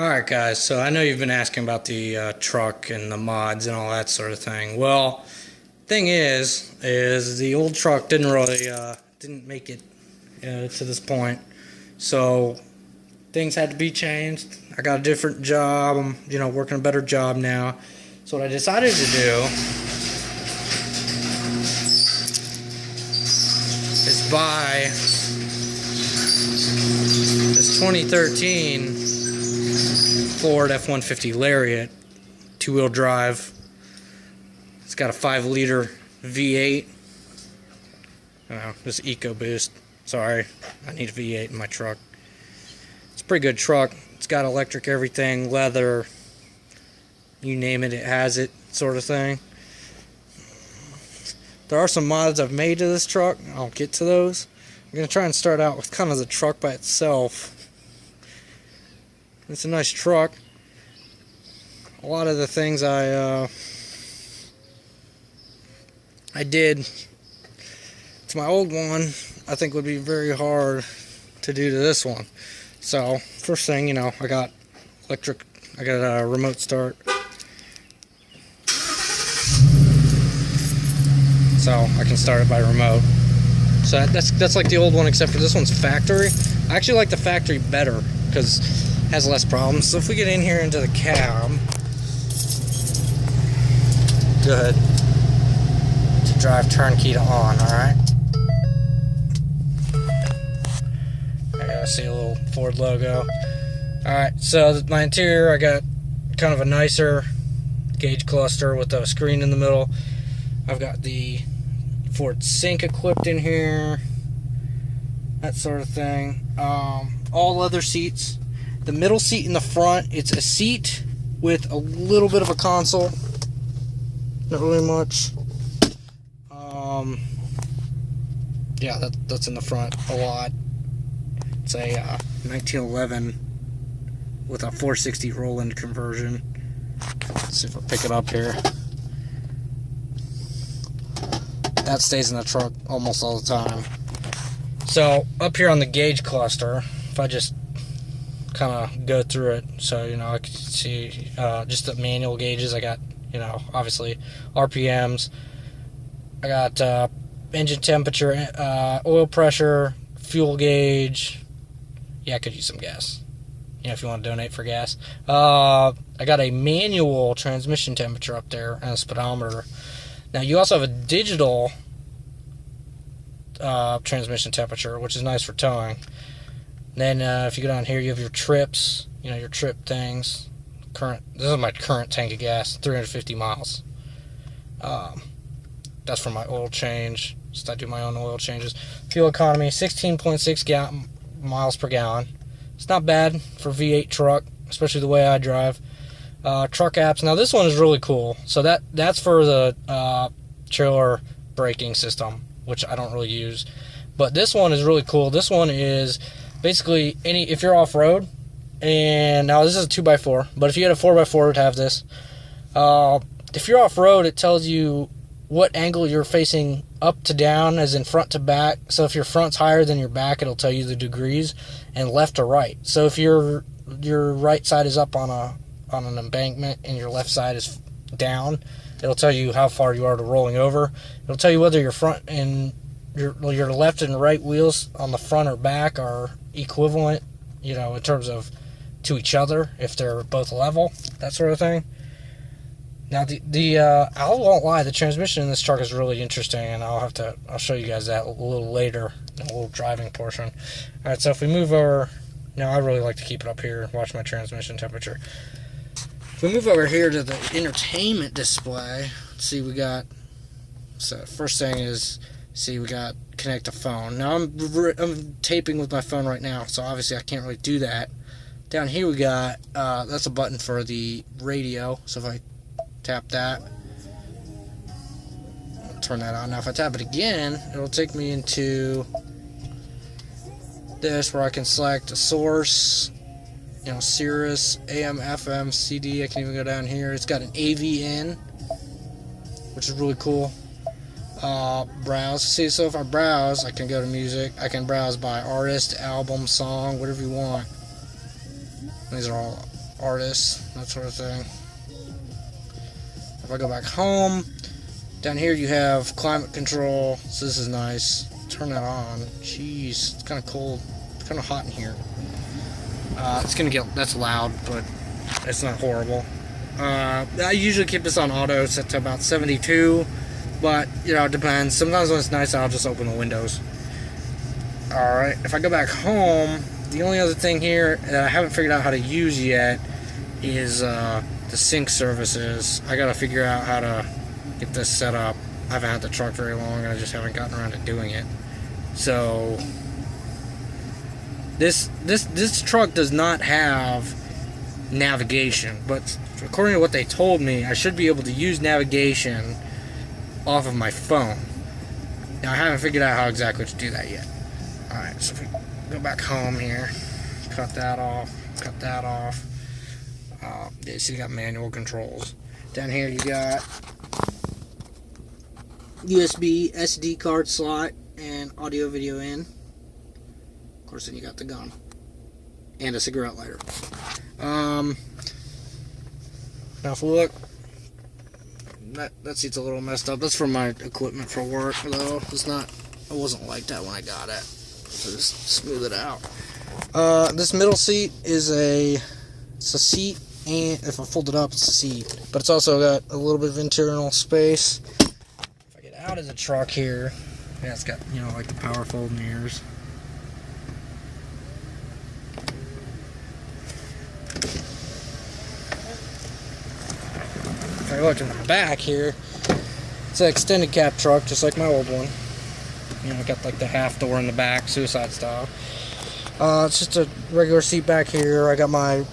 Alright guys, so I know you've been asking about the truck and the mods and all that sort of thing. Well, thing is the old truck didn't really, didn't make it to this point. So, things had to be changed. I got a different job, I'm, working a better job now. So what I decided to do is buy this 2013 Ford F-150 Lariat, two-wheel drive. It's got a 5-liter V8. This EcoBoost. Sorry, I need a V8 in my truck. It's a pretty good truck. It's got electric everything, leather, you name it, it has it, sort of thing. There are some mods I've made to this truck. I'll get to those. I'm going to try and start out with kind of the truck by itself. It's a nice truck. A lot of the things I did to my old one, I think would be very hard to do to this one. So, first thing, I got a remote start. So, I can start it by remote. So, that's like the old one, except for this one's factory. I actually like the factory better, because it has less problems. So, if we get in here into the cab, go ahead to drive turnkey to on, alright? I see a little Ford logo. Alright, so my interior, I got kind of a nicer gauge cluster with a screen in the middle. I've got the Ford Sync equipped in here, that sort of thing. All leather seats. The middle seat in the front, it's a seat with a little bit of a console. Not really much. Yeah, that's in the front a lot. It's a 1911 with a 460 roll-in conversion. Let's see if I pick it up here. That stays in the truck almost all the time. So, up here on the gauge cluster, if I just kind of go through it, so, I can see just the manual gauges. I got, obviously RPMs. I got engine temperature, oil pressure, fuel gauge. Yeah, I could use some gas. If you want to donate for gas. I got a manual transmission temperature up there and a speedometer. Now, you also have a digital transmission temperature, which is nice for towing. Then, if you go down here, you have your trips. Your trip things. This is my current tank of gas, 350 miles. That's for my oil change. So I do my own oil changes. Fuel economy, 16.6 miles per gallon. It's not bad for a V8 truck, especially the way I drive. Truck apps. Now this one is really cool. So that's for the trailer braking system, which I don't really use. But this one is really cool. This one is basically if you're off-road, and now this is a 2x4, but if you had a 4x4, it would have this. If you're off-road, it tells you what angle you're facing up to down, as in front to back. So if your front's higher than your back, it'll tell you the degrees, and left to right. So if your right side is up on an embankment and your left side is down, it'll tell you how far you are to rolling over. It'll tell you whether your front and your left and right wheels on the front or back are equivalent, in terms of to each other, if they're both level, that sort of thing. Now, I won't lie, the transmission in this truck is really interesting, and I'll show you guys that a little later in a little driving portion. Alright, so if we move over, now I really like to keep it up here and watch my transmission temperature. If we move over here to the entertainment display, let's see, we got, so first thing is, we got connect a phone. Now, I'm taping with my phone right now, so obviously I can't really do that. Down here we got, that's a button for the radio, so if I tap that, I'll turn that on. Now if I tap it again, it'll take me into this where I can select a source, Sirius, AM, FM, CD. I can even go down here. It's got an AV in, which is really cool. Browse. See, so if I browse, I can go to music. I can browse by artist, album, song, whatever you want. These are all artists, that sort of thing. If I go back home, down here you have climate control, so this is nice. Turn that on. Jeez, it's kind of cold. It's kind of hot in here. It's gonna get, that's loud, but it's not horrible. I usually keep this on auto, set to about 72, but you know, it depends. Sometimes when it's nice, I'll just open the windows. Alright, if I go back home, the only other thing here that I haven't figured out how to use yet is the sync services. I gotta figure out how to get this set up. I haven't had the truck very long, and I just haven't gotten around to doing it. So this truck does not have navigation, but according to what they told me, I should be able to use navigation off of my phone. Now I haven't figured out how exactly to do that yet. Alright, so if we go back home here, cut that off, cut that off. Yeah, so you got manual controls. Down here you got USB SD card slot and audio video in. Of course, then you got the gun and a cigarette lighter. Now if we look, that seat's a little messed up. That's from my equipment for work, though. It's not. It wasn't like that when I got it. So just smooth it out. This middle seat is it's a seat, and if I fold it up, it's a seat. But it's also got a little bit of internal space. If I get out of the truck here, yeah, it's got, you know, like the power fold mirrors. If I look in the back here, it's an extended cab truck, just like my old one. You know, got like the half door in the back, suicide style. It's just a regular seat back here. I got my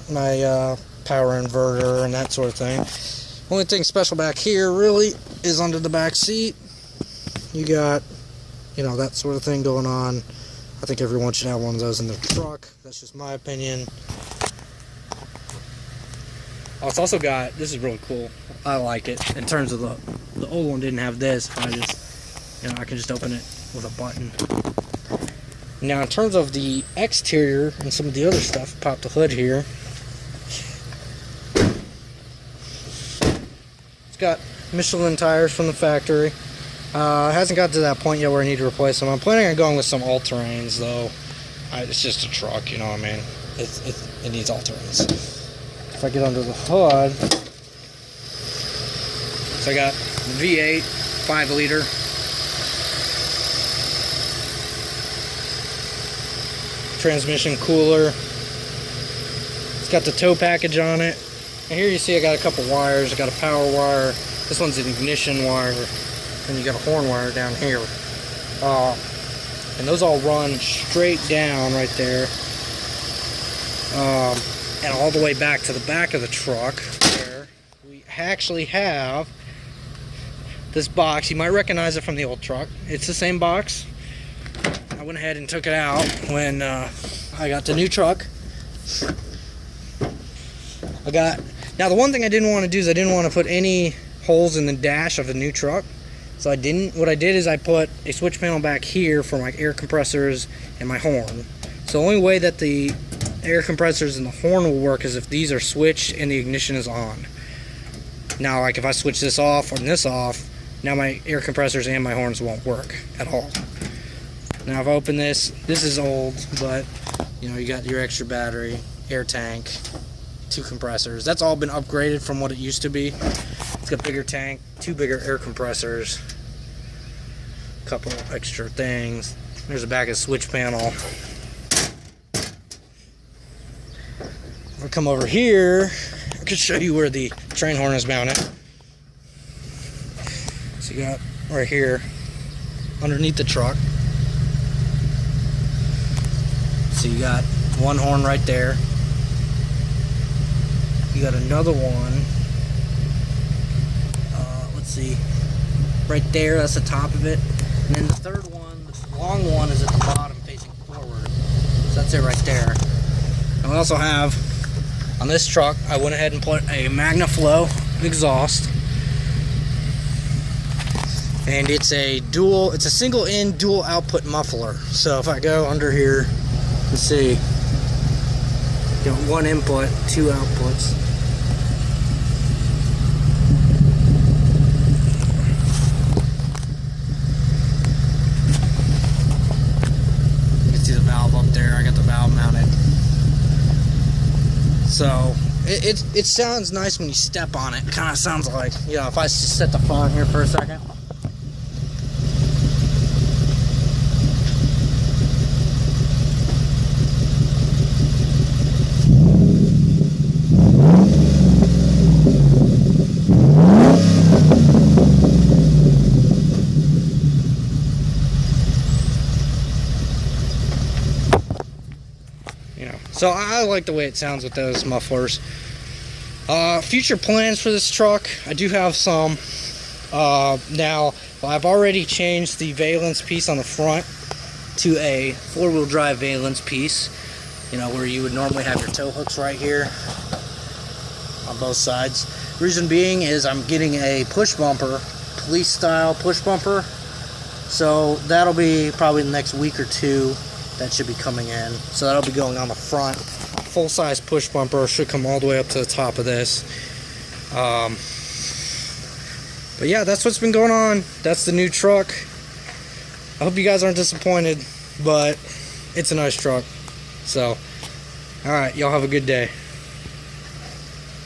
power inverter and that sort of thing. Only thing special back here really is under the back seat. You got, you know, that sort of thing going on. I think everyone should have one of those in their truck. That's just my opinion. Oh, it's also got, this is really cool. I like it. In terms of the old one didn't have this. I just, you know, I can just open it with a button. Now, in terms of the exterior and some of the other stuff, pop the hood here. It's got Michelin tires from the factory. It hasn't got to that point yet where I need to replace them. I'm planning on going with some all-terrains, though. It's just a truck, you know what I mean? It needs all-terrains. If I get under the hood, so I got the V8, 5-liter. Transmission cooler. It's got the tow package on it. And here you see I got a couple wires. I got a power wire. This one's an ignition wire. And you got a horn wire down here. And those all run straight down right there. And all the way back to the back of the truck there, we actually have this box. You might recognize it from the old truck. It's the same box. I went ahead and took it out when I got the new truck. Now the one thing I didn't want to do is I didn't want to put any holes in the dash of the new truck. So I didn't. What I did is I put a switch panel back here for my air compressors and my horn. So the only way that the air compressors and the horn will work is if these are switched and the ignition is on. Now, like if I switch this off and this off, now my air compressors and my horns won't work at all. Now if I open this is old, but you know, you got your extra battery, air tank, 2 compressors. That's all been upgraded from what it used to be. It's got bigger tank, 2 bigger air compressors, a couple extra things. There's the back of the switch panel. If I come over here, I can show you where the train horn is mounted. So you got right here, underneath the truck. So you got one horn right there. You got another one. Let's see, right there. That's the top of it. And then the third one, the long one, is at the bottom, facing forward. So that's it right there. And we also have on this truck, I went ahead and put a MagnaFlow exhaust. And it's a single in dual output muffler. So if I go under here, let's see, You know, one input, two outputs. You can see the valve up there. I got the valve mounted. So it sounds nice when you step on it. Kind of sounds like, you know, if I just set the phone here for a second. So I like the way it sounds with those mufflers. Future plans for this truck, I do have some. Now, I've already changed the valence piece on the front to a four-wheel drive valence piece. You know, where you would normally have your tow hooks right here on both sides. Reason being is I'm getting a push bumper, police style push bumper. So that'll be probably the next week or two. That should be coming in. So that'll be going on the front. Full-size push bumper should come all the way up to the top of this. But yeah, that's what's been going on. That's the new truck. I hope you guys aren't disappointed, but it's a nice truck. So, alright, y'all have a good day.